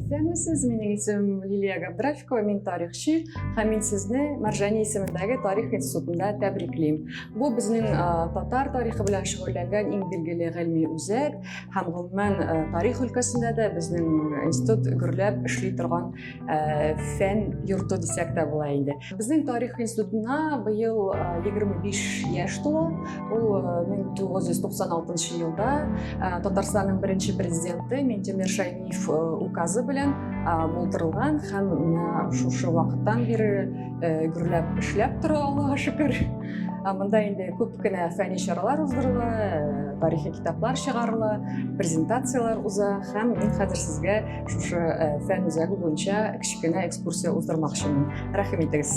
Исәнмесез, минең исемем Лилия Габдрашкова, мин тарихчы һәм мин сезне Марҗани исемендәге Тарих институтында тәбриклим. Бу безнең татар тарихы белән шөгыльләнгән иң билгеле гыйльми үзәк һәм гомумән тарих өлкәсендә дә безнең институт гөрләп эшли торган фән йорты дисәк тә була инде. Безнең тарих институтына быел 25 яшь тула. Ул 1996 елда Татарстанның беренче президенты Минтимер Шәймиев указы белән булдырылган һәм шушы вакыттан бире гөрләп эшләп тора, Аллага шөкер. Монда инде күп кенә фәнни чаралар уздырыла, тарихи китаплар чыгарыла, презентациялар уза һәм мин хәзер сезгә шушы фән үзәге буенча кичкенә экскурсия уздырмакчымын. Рәхим итегез.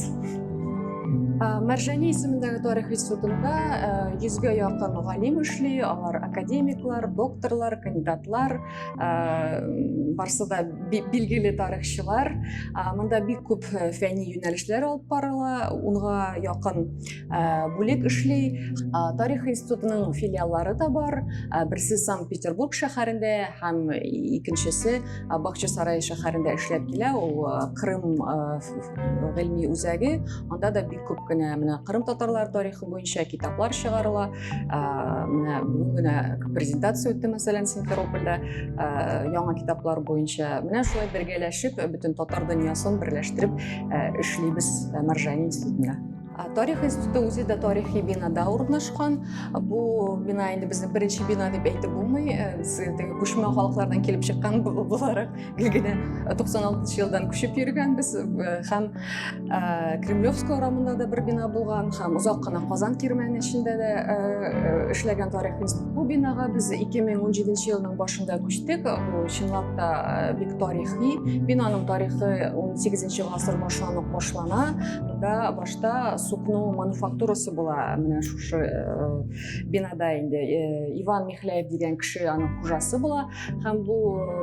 Марҗани исемендәге тарих институтында 100-гә якын галим эшли, алар академиклар, докторлар, кандидатлар, барысы да билгеле тарихчылар. Монда бик күп фәнни юнәлешләр алып барыла, 10-га якын бүлек эшли. Тарих институтының филиаллары да бар. Берсе Санкт-Петербург шәһәрендә һәм икенчесе Бакчасарай шәһәрендә эшләп килә. Ул Крым гыйльми үзәге. Анда да бик күп кенә менә Крым татарлар тарихы буенча китаплар чыгарыла. Менә бүген генә презентация үтте, мәсәлән, Симферопольдә яңа китаплар буенча. Менә шулай бергәләшеп, бөтен татар дөньясын берләштереп эшлибез Марҗани институтында. Тарих институты үзе дә тарихи бинада урнашкан. Бу бина инде безнең беренче бина дип әйтеп булмый. Без күчмә халыклардан килеп чыккан буларак генә 96 елдан күчеп йөргәнбез һәм Кремлевская урамында да бер бина булган һәм озак кына Казан кирмәне эчендә дә эшләгән тарих институты. Бу бинага без 2017 елның башында күчтек. Бу чынлап та бик тарихи. Бинаның тарихы 18 гасыр башланып башлана. Да башта сукно мануфактурасы була. Менә шушы бинада инде Иван Михляев дигән кеше аның хуҗасы була. Һәм бу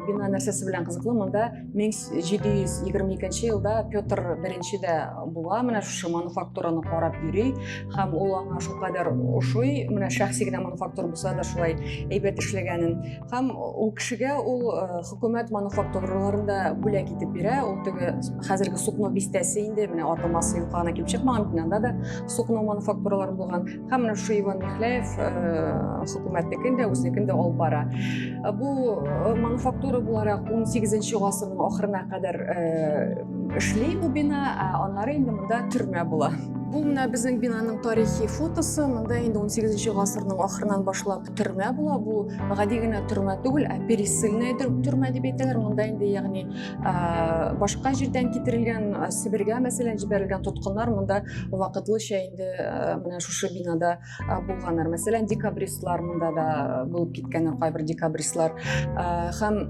бина нәрсәсе белән кызыклы, монда 1722 елда Петр I дә була. Менә шушы мануфактураны карап йөри һәм ул аңа шулкадәр ошый. Менә шәхси генә мануфактура булса да шулай әйбәт эшләгәнен. Һәм ул кешегә ул хөкүмәт мануфактураларында бүләк итеп бирә. Ул теге хәзерге сукно бистәсе инде менә атамасы юкана килеп чыкмаган. Да сукно мануфактуралар булган. Һәм менә шу Иван Михляев хөкүмәтнекен дә үзенекен дә алып бара. Бу мануфактура буларак 18 гасырның ахырына кадәр эшли бу бина, аннары инде монда төрмә була. Бу менә безнең бинаның тарихи фотосы. Монда инде 18 гасырның ахырынан башлап төрмә була. Бу гади генә төрмә түгел, пересыльная төрмә дип әйтәләр. Монда инде ягъни башка җирдән китерелгән, Сибиргә мәсәлән җибәрелгән тоткыннар монда вакытлыча инде менә шушы бинада булганнар. Мәсәлән, декабристлар монда да булып киткәннәр, кайбер декабристлар һәм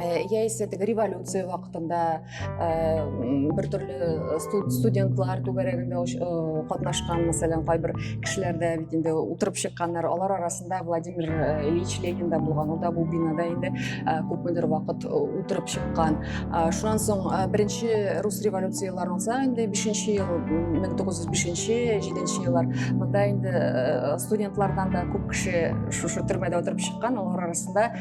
яисә теге революция вакытында бер төрле студентлар түгәрәгендә катнашкан, мәсәлән, кайбер кешеләр дә бит инде утырып чыкканнар. Алар арасында Владимир Ильич Ленин да булган. Ул да бу бинада инде күпмедер вакыт утырып чыккан. Шуннан соң беренче рус революцияларын алсак, инде 5-нче ел 1905-7 еллар монда инде студентлардан да күп кеше шушы төрмәдә утырып чыккан. Алар арасында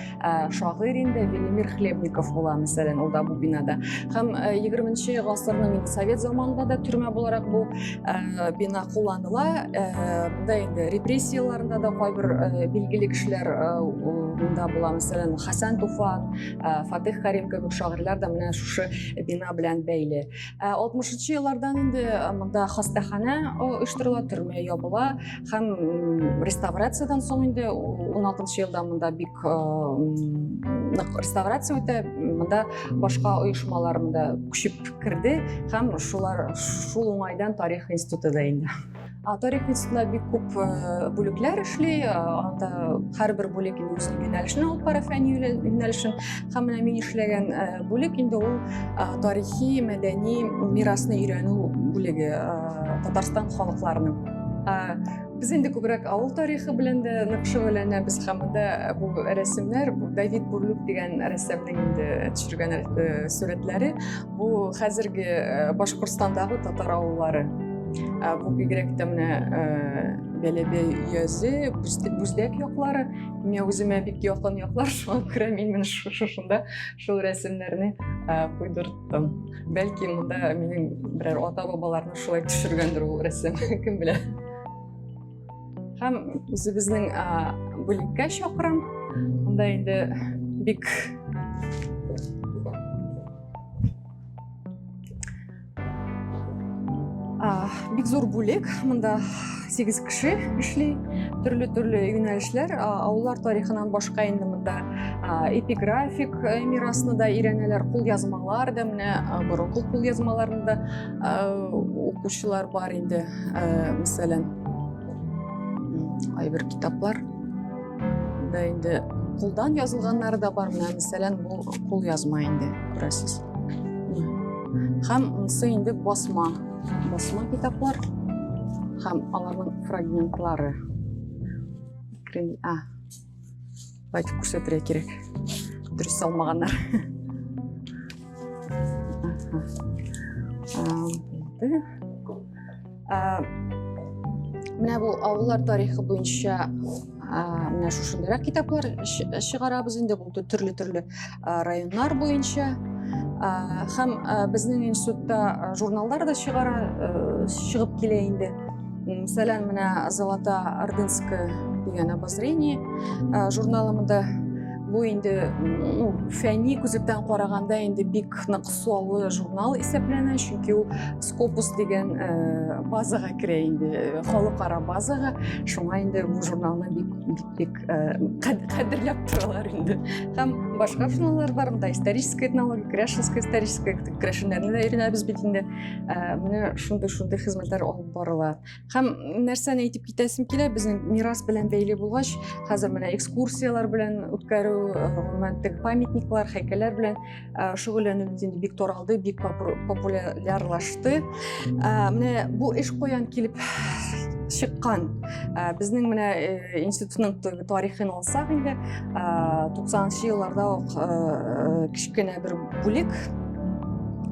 шагыйрь инде Велимир Хлебников була, мәсәлән, ул да бу бинада. Һәм 20-нче гасырның совет заманында да төрмә буларак бу бина кулланыла. Монда инде репрессияларында да кайбер билгеле кешеләр монда була, мәсәлән, Хасан Туфан, Фатих Карим кебек шагыйрьләр да менә шушы бина белән бәйле. 60-нчы еллардан инде монда хастахана оештырыла, төрмә ябыла һәм реставрациядан соң инде 16-нчы елда монда бик реставрация үтә, монда башка оешмалар монда күчеп кирде һәм шул уңайдан тарих институты да инде. Тарих институтында бик күп бүлекләр эшли. Анда һәрбер бүлек инде үзенең юнәлешен алып бара, фәнни юнәлешен. Һәм менә мин эшләгән бүлек инде ул тарихи, мәдәни мирасны өйрәнү бүлеге Татарстан халыкларының. Biz indi күбрәк авыл тарихы белән дә нык шөгыльләнәбез һәм монда бу рәсемнәр, бу Давид Бурлюк дигән рәссамның инде төшергән сурәтләре, бу хәзерге Башкортстандагы татар авыллары. Бу бигрәк тә менә Бәләбәй өязе, Бүздәк яклары, миңа үземә бик якын яклар, шуңа күрә мин менә шушында шул рәсемнәрне куйдырттым. Бәлки монда минем берәр ата-бабаларны шулай төшергәндер ул рәсем, кем белә. Һәм үзебезнең бүлеккә чакырам. Монда инде бик зур бүлек. Монда 8 кеше эшли, төрле юнәлешләр. Авыллар тарихынан башка инде монда эпиграфик мирасны да өйрәнәләр, кулъязмалар да, менә борынгы кулъязмаларында укучылар бар инде. Мәсәлән, айбер китаплар да инде кулдан язылганнары да бар. Менә мәсәлән, бу кулъязма инде, күрәсез. Һәм монысы инде басма китаплар һәм аларның фрагментлары. Байтып күрсәтергә кирәк. Дөрес салмаганнар. Менә бу авыллар тарихы буенча менә шушындайрак китаплар чыгарабыз инде, бу төрле районнар буенча. Һәм безнең институтта журналлар да чыгып килә инде. Мәсәлән, менә Золотоордынское дигән обозрение журналында бу инде фәнни күзлектән караганда инде бик нык суаллы журнал исәпләнә, чөнки ул Scopus дигән базага керә инде, халыкара базага. Шуңа инде бу журналны бик кадерләп торалар инде. Һәм башка журналлар бар, монда историческая этнология, крашинская историческая, крашиннарны да өйрәнәбез бит инде. Менә шундый хезмәтләр алып барыла. Һәм нәрсәне әйтеп китәсем килә, безнең мирас белән бәйле булгач, хәзер менә экскурсиялар белән үткәрү, гомумән памятниклар, һәйкәлләр белән шөгыльләнү бик таралды, бик популярлашты. Менә бу эш каян килеп чыккан? Безнең менә институтның тарихын алсак инде, 90-нчы елларда ук кичкенә бер бүлек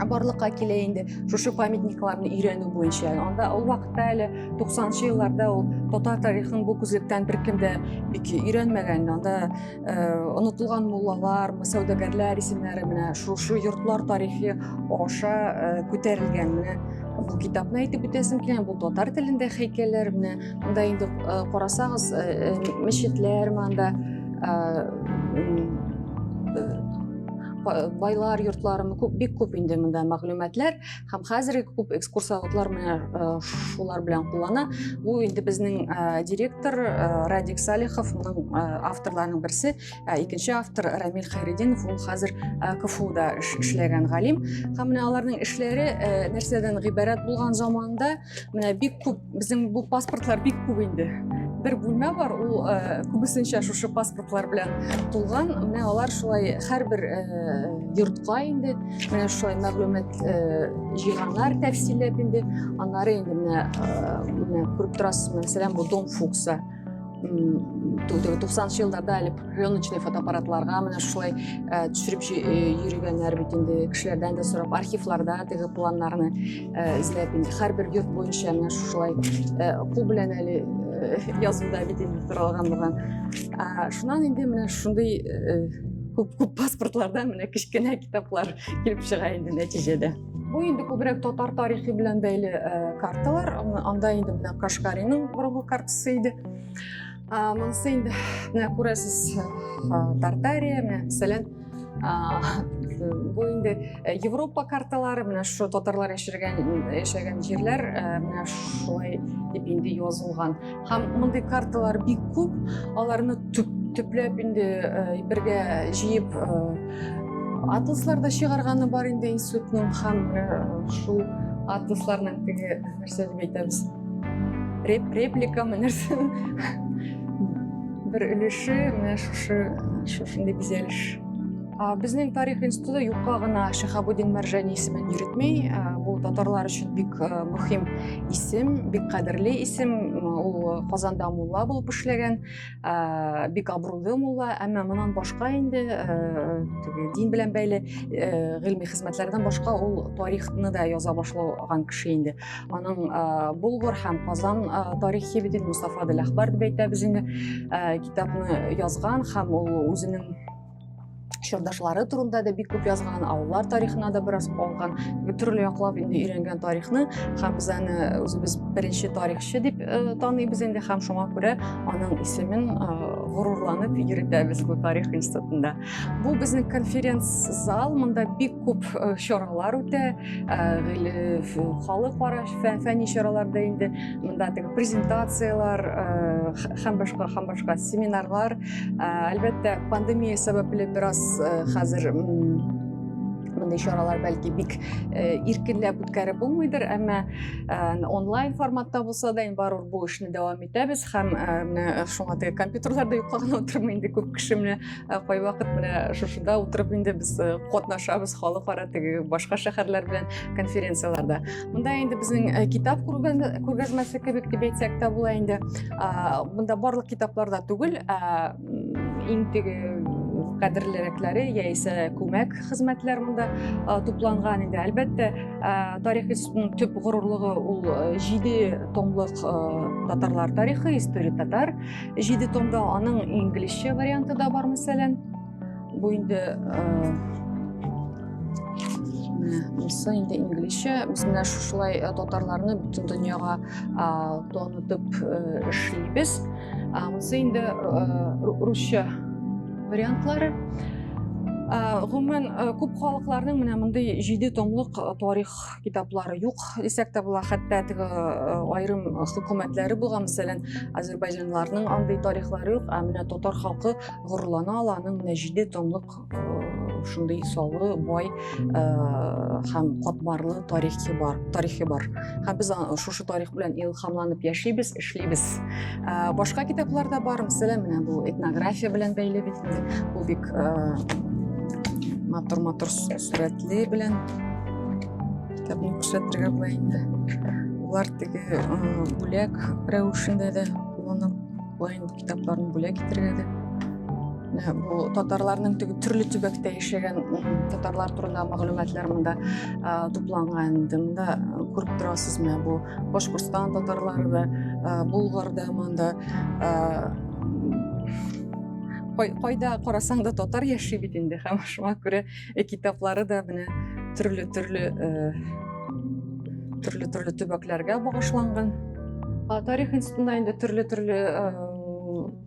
барлыкка килә инде, шушы памятникларны өйрәнү буенча. Анда ул вакытта әле 90-нчы елларда ул татар тарихын бу күзлектән беркем дә бик өйрәнмәгән. Анда онытылган муллалар, сәүдәгәрләр исемнәре менә шушы йортлар тарихы аша күтәрелгән. Менә бу китапны әйтеп үтәсем килә, бу татар телендә һәйкәлләр. Менә монда инде карасагыз, мәчетләр, монда байлар йортлары бик күп инде монда мәгълүматлар, һәм хәзерге күп экскурсоводлар менә шулар белән куллана. Бу инде безнең директор Радик Салихов, моның авторларының берсе, икенче автор Рамил Хайретдинов, ул хәзер КФУда эшләгән галим. Һәм менә аларның эшләре нәрсәдән гыйбарәт булган заманда, менә бик күп, безнең бу паспортлар бик күп инде. Бер бүлмә бар, ул күбесенчә шушы паспортлар белән тулган. Менә алар шулай һәрбер йортка инде менә шулай мәгълүмат җыйганнар, тәфсилләп инде. Аннары инде менә күреп торасыз, мәсәлән, бу Дом Фукса. 90-нчы елларда әле пленочный фотоаппаратларга менә шулай төшереп йөргәннәр бит инде, кешеләрдән дә сорап, архивларда теге планнарны эзләп инде һәрбер йорт буенча менә шулай кул белән әле язуда бит инде торалганлыгын. Шуннан инде менә шундый күп паспортлардан менә кичкенә китаплар килеп чыга инде нәтиҗәдә. Бу инде күбрәк татар тарихы белән бәйле карталар. Анда инде менә Кашгариның борынгы картасы иде. Монысы инде менә күрәсез Тартария, мәсәлән, бу инде Европа карталары, менә шу татарлар яшәгән җирләр менә шулай дип инде язылган. Һәм мондый карталар бик күп, аларны төпләп инде бергә җыеп атласлар да чыгарганы бар инде институтның. Һәм шул атласларның теге нәрсә дип әйтәбез, реплика нәрсә бер өлеше менә шушындай бизәлеш. Безнең тарих институты юкка гына Шиһабуддин Мәрҗани исемен йөртмәй. Бу татарлар өчен бик мөһим исем, бик кадерле исем. Ул Казанда мулла булып эшләгән, бик абруйлы мулла, әмма моннан башка инде дин белән бәйле гыйльми хезмәтләрдән башка ул тарихны да яза башлаган кеше инде. Аның Булгар һәм Казан тарихи бит Мустафа Дел-Әхбар дип әйтәбез инде. Китапны язган һәм ул үзенең Шурдашлары турында да бик күп язган, авыллар тарихына да бераз калган, төрле яклап инде өйрәнгән тарихны, һәм без аны үзебез беренче тарихчы дип таныйбыз инде, һәм шуңа күрә аның исемен горурланып йөртәбез бу тарих институтында. Бу безнең конференц-зал, монда бик күп чаралар үтә, халыкара фәнни чаралар да инде, монда презентациялар һәм башка семинарлар. Әлбәттә, пандемия сәбәпле бераз хәзер мондай чаралар бәлки бик иркенләп үткәреп булмыйдыр, әмма онлайн форматта булса да барыбер бу эшне дәвам итәбез һәм менә шуңа теге компьютерларда юкка гына утырмый инде күп кеше менә кайвакыт менә шушында утырып инде без катнашабыз халыкара теге башка шәһәрләр белән конференцияларда. Монда инде безнең китап күргәзмәсе кебек дип әйтсәк тә була инде. Монда барлык китапларда түгел, иң теге кадерлерәкләре яисә күмәк хезмәтләр монда тупланган инде. Әлбәттә, тарих институтының төп горурлыгы ул 7 томлык татарлар тарихы, история татар. 7 томда аның инглизчә варианты да бар мәсәлән. Бу инде Монысы инде инглизчә. Без менә шушылай татарларны бөтен дөньяга танытып эшлибез. Монысы инде русча вариантлары. Гомумән күп халыкларның менә мондай 7 томлык тарих китаплары юк дисәк тә була. Хәтта теге айрым хөкүмәтләре булган, мәсәлән, Азәрбайҗанларның андый тарихлары юк, ә менә татар халкы горурлана ала, аның менә 7 томлык шундый саллы, бай һәм катмарлы тарихи бар. Һәм без шушы тарих белән илһамланып яшибез, эшлибез. Башка китаплар да бар, мәсәлән, менә бу этнография белән бәйле бит инде. Бу бик матур сүрәтле белән китапны күрсәтергә була инде. Улар теге бүләк рәвешендә дә кулланып була инде китапларны бүләк итәргә дә. Бу татарларның төрле төбәктә яшәгән татарлар турында мәгълүматлар монда тупланган. Монда күреп торасыз, менә бу Башкортстан татарлары да, Булгарда монда кайда карасаң да татар яши бит инде, һәм шуңа күрә китаплары да менә төрле төбәкләргә багышланган. Тарих институтында инде төрле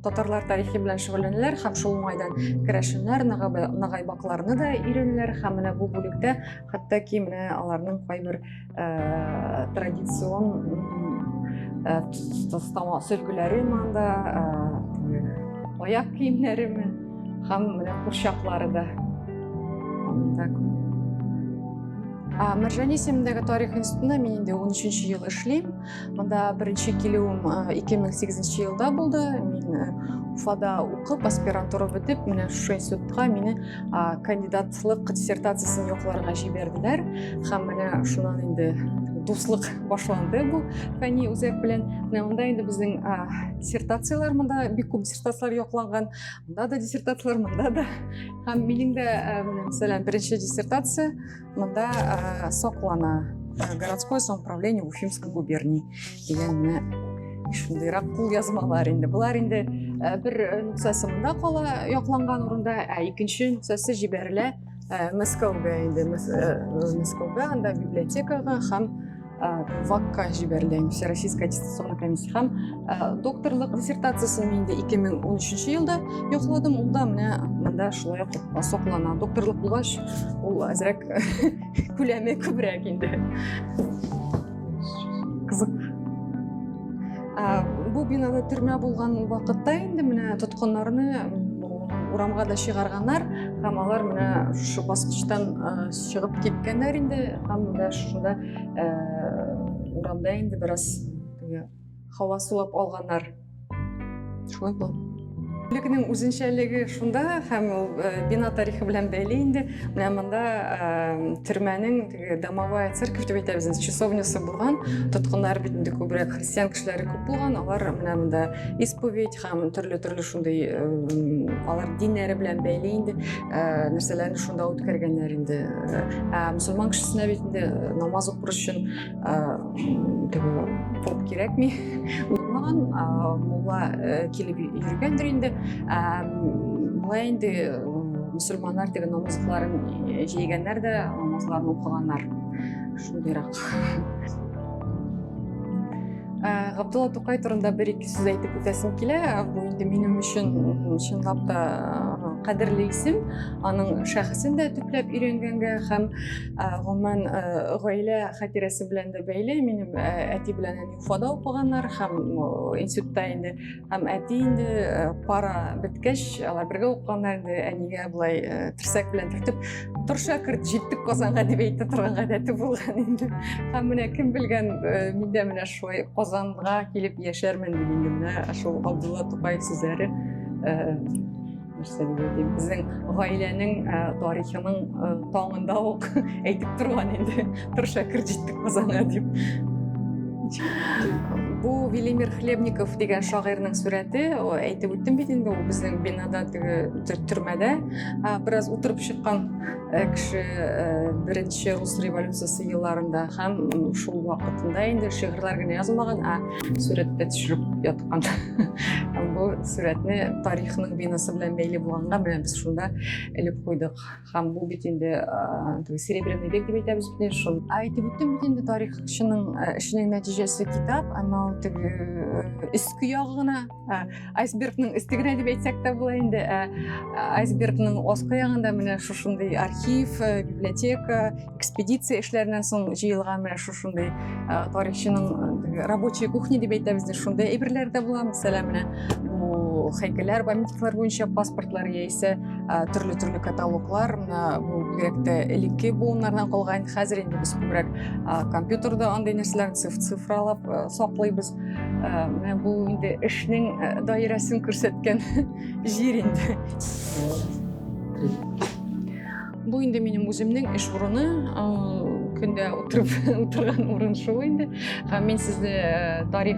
татарлар тарихи белән шөгыльләнәләр һәм шул уңайдан керәшеннәр, нагайбакларны да өйрәнәләр һәм менә бу бүлектә хәтта ки менә аларның кайбер традицион сөлгеләре монда, аяк киемнәре һәм менә курчаклары да. Мәрҗани исемендәге тарих институтында мин инде 13-нче ел эшлим. Монда беренче килүем 2008 елда булды. Мин Уфада укып, аспирантура бетеп, менә шушы институтка мине кандидатлык диссертациясын якларга җибәрделәр. Һәм менә шуннан инде дуслык башланды бу фәнни үзәк белән. Менә монда инде безнең диссертациялар, монда бик күп диссертациялар якланган. Монда да диссертациялар, монда да. Һәм минем дә менә мәсәлән беренче диссертация монда саклана. Городское самоуправление в Уфимской губернии дигән менә шундыйрак кул язмалар инде. Булар инде бер нуксасы монда кала якланган урында, икенче нуксасы җибәрелә Мәскәүгә инде. Мәскәүгә, анда библиотекага һәм ВАКка җибәрелә, Всероссийская аттестационная комиссия. Һәм докторлык диссертациясын инде 2013 елда якладым. Ул да менә монда шулай саклана. Докторлык булгач, ул әзрәк күләме күбрәк инде. Кызык. Бу бинада төрмә булган вакытта инде менә тоткыннарны урамга да чыгарганнар, һәм алар менә шу баскычтан чыгып киткәннәр инде, һәм менә шунда урамда инде бераз һава сулап алганнар. Шулай булды. Бүлігінің үзенчәлеге шунда һәм ул бина тарихы белән бәйле инде. Менә монда төрмәнең домовая церковь дип әйтәбез, часовнясы булган. Тоткыннар бит инде күбрәк христиан кешеләре күп булган. Алар менә монда исповедь һәм төрле шундай алар диннәре белән бәйле инде нәрсәләрне шунда үткәргәннәр инде. Мөселман кешесенә бит инде намаз укыр өчен поп кирәкми. Мулла килеп йөргәндер инде. Булай инде мөселманнар теге намазларын җыйганнар да намазларын укыганнар. Шундыйрак. Габдулла Тукай турында бер-ике сүз әйтеп үтәсем килә. Бу инде минем өчен чынлап та кадерле исем. Аның шәхесен дә төпләп өйрәнгәнгә һәм гомумән гаилә хатирәсе белән дә бәйле. Минем әти белән әни Уфада укыганнар һәм институтта инде һәм әти инде пара беткәч, алар бергә укыганнар инде. Әнигә булай терсәк белән төртеп, "Тур шәкерт, җиттек Казанга" дип әйтә торган гадәте булган инде. Һәм менә кем белгән, миндә менә шулай Казанга килеп яшәрмен дип инде менә шул Габдулла Тукай сүзләре нәрсә дип әйтим, безнең гаиләнең тарихының таңында ук әйтеп торган инде. "Тур шәкерт, җиттек Казанга" дип. Бу Велимир Хлебников дигән шагыйрьнең сурәте, әйтеп үттем бит инде, ул безнең бинада төрмәдә бераз утырып чыккан кеше беренче рус революциясе елларында һәм шул вакытында инде шигырьләр генә язылмаган, сурәттә төшереп яткан. Бу сурәтне тарихның бинасы белән бәйле булганга менә без шунда элеп куйдык. Һәм бу бит инде серебряный век дип әйтәбез бит шул. Әйтеп үттем бит инде тарихчының эшенең нәтиҗәсе китап, әмма ул теге өске ягына, айсбергның өсте генә дип әйтсәк тә була инде. Айсбергның аскы ягында менә шушындый архив, библиотека, экспедиция эшләреннән соң җыелган менә шушындый тарихчының рабочая кухня дип әйтәбез, шундай әйберләр дә була. Мәсәлән, менә бу һәйкәлләр, памятниклар буенча паспортлар яисә төрле каталоглар, менә бу бигрәк тә элекке буыннардан калган. Хәзер инде без күбрәк компьютерда андый нәрсәләрне цифралап саклыйбыз. Менә бу инде эшнең даирәсен күрсәткән җир инде. Бу инде минем үземнең эш урыны, көндә утырган урын шул инде. Һәм мин сезне тарих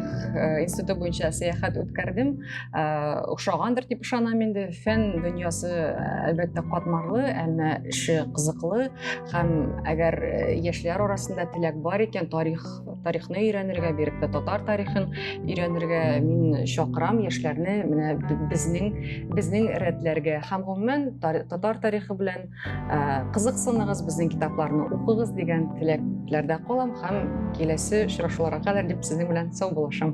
институты буенча сәяхәт үткәрдем. Охшагандыр дип ышанам инде. Фән дөньясы әлбәттә катмарлы, әмма эше кызыклы һәм әгәр яшьләр арасында теләк бар икән тарихны өйрәнергә, биреп тә татар тарихын өйрәнергә мин чакырам яшьләрне менә безнең рәтләргә һәм гомумән татар тарихы белән кызыксыныгыз, безнең китапларны укыгыз дигән теләкләрдә калам һәм киләсе очрашуларга кадәр дип сезнең белән сау булышам.